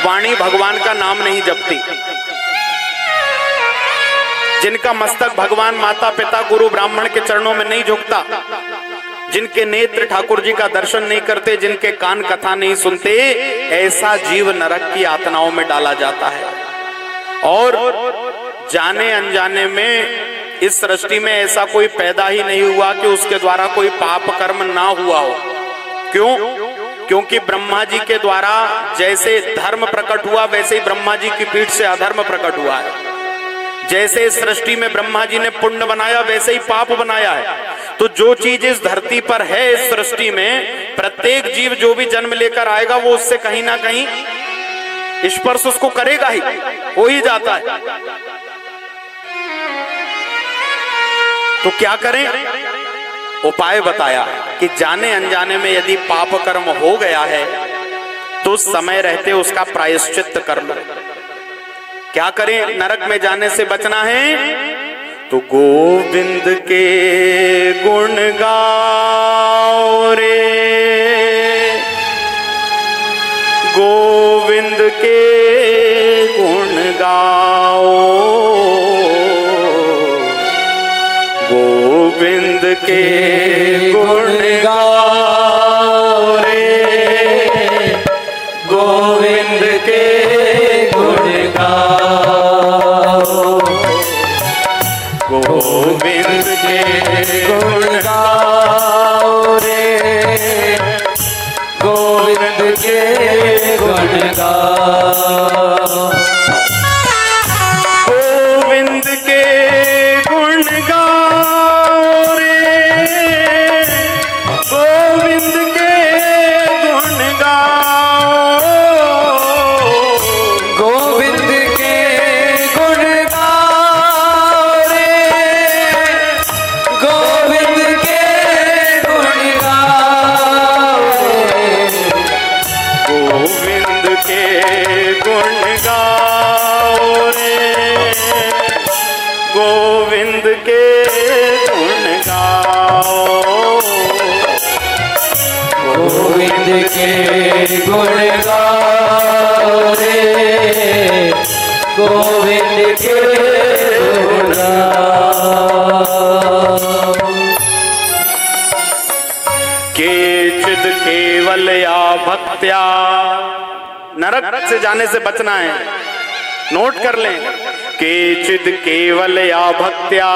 वाणी भगवान का नाम नहीं जपती, जिनका मस्तक भगवान माता पिता गुरु ब्राह्मण के चरणों में नहीं झुकता, जिनके नेत्र ठाकुर जी का दर्शन नहीं करते, जिनके कान कथा नहीं सुनते, ऐसा जीव नरक की यातनाओं में डाला जाता है। और जाने अनजाने में इस सृष्टि में ऐसा कोई पैदा ही नहीं हुआ कि उसके द्वारा कोई पाप कर्म ना हुआ हो। क्यों? क्योंकि ब्रह्मा जी के द्वारा जैसे धर्म प्रकट हुआ, वैसे ही ब्रह्मा जी की पीठ से अधर्म प्रकट हुआ है। जैसे इस सृष्टि में ब्रह्मा जी ने पुण्य बनाया, वैसे ही पाप बनाया है। तो जो चीज इस धरती पर है, इस सृष्टि में प्रत्येक जीव जो भी जन्म लेकर आएगा, वो उससे कहीं ना कहीं स्पर्श उसको करेगा ही, हो ही जाता है। तो क्या करें? उपाय बताया कि जाने अनजाने में यदि पाप कर्म हो गया है तो समय रहते उसका प्रायश्चित कर लो। क्या करें? नरक में जाने से बचना है तो गोविंद के गुण गाओ रे, गोविंद के गुण गाओ, गोविंद के गुण गाओ रे, गोविंद के गुण गाओ, गोविंद के गुण गाओ रे, गोविंद के गुण गाओ, गोविंद के गुण गाओ रे, गोविंद के गुण गाओ, गोविंद के गुण गाओ रे, गोविंद के गुण गाओ रे, गोविंद के गुण गाओ रे, गोविंद के गुण गाओ, गोविंद के गुण गाओ रे, गोविंद के गुण गाओ। केचिद केवल या भक्त्या, नरक से जाने से बचना है, नोट कर लें। केचिद केवल या भक्त्या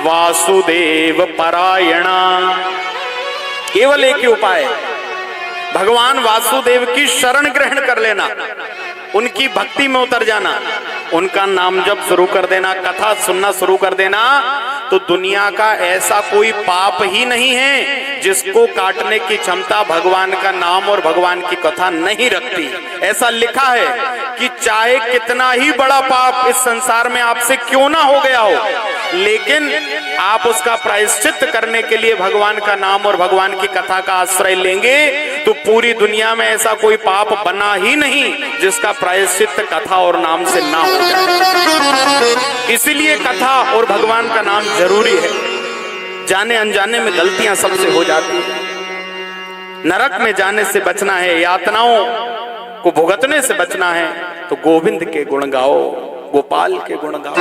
वासुदेव परायणा, केवल एक ही उपाय है, भगवान वासुदेव की शरण ग्रहण कर लेना, उनकी भक्ति में उतर जाना, उनका नाम जप शुरू कर देना, कथा सुनना शुरू कर देना, तो दुनिया का ऐसा कोई पाप ही नहीं है जिसको काटने की क्षमता भगवान का नाम और भगवान की कथा नहीं रखती। ऐसा लिखा है कि चाहे कितना ही बड़ा पाप इस संसार में आपसे क्यों ना हो गया हो, लेकिन आप उसका प्रायश्चित करने के लिए भगवान का नाम और भगवान की कथा का आश्रय लेंगे तो पूरी दुनिया में ऐसा कोई पाप बना ही नहीं जिसका प्रायश्चित कथा और नाम से ना हो जाए। इसलिए कथा और भगवान का नाम जरूरी है। जाने अनजाने में गलतियां सबसे हो जाती हैं। नरक में जाने से बचना है, यातनाओं को भुगतने से बचना है, तो गोविंद के गुण गाओ, गोपाल के गुण गाओ।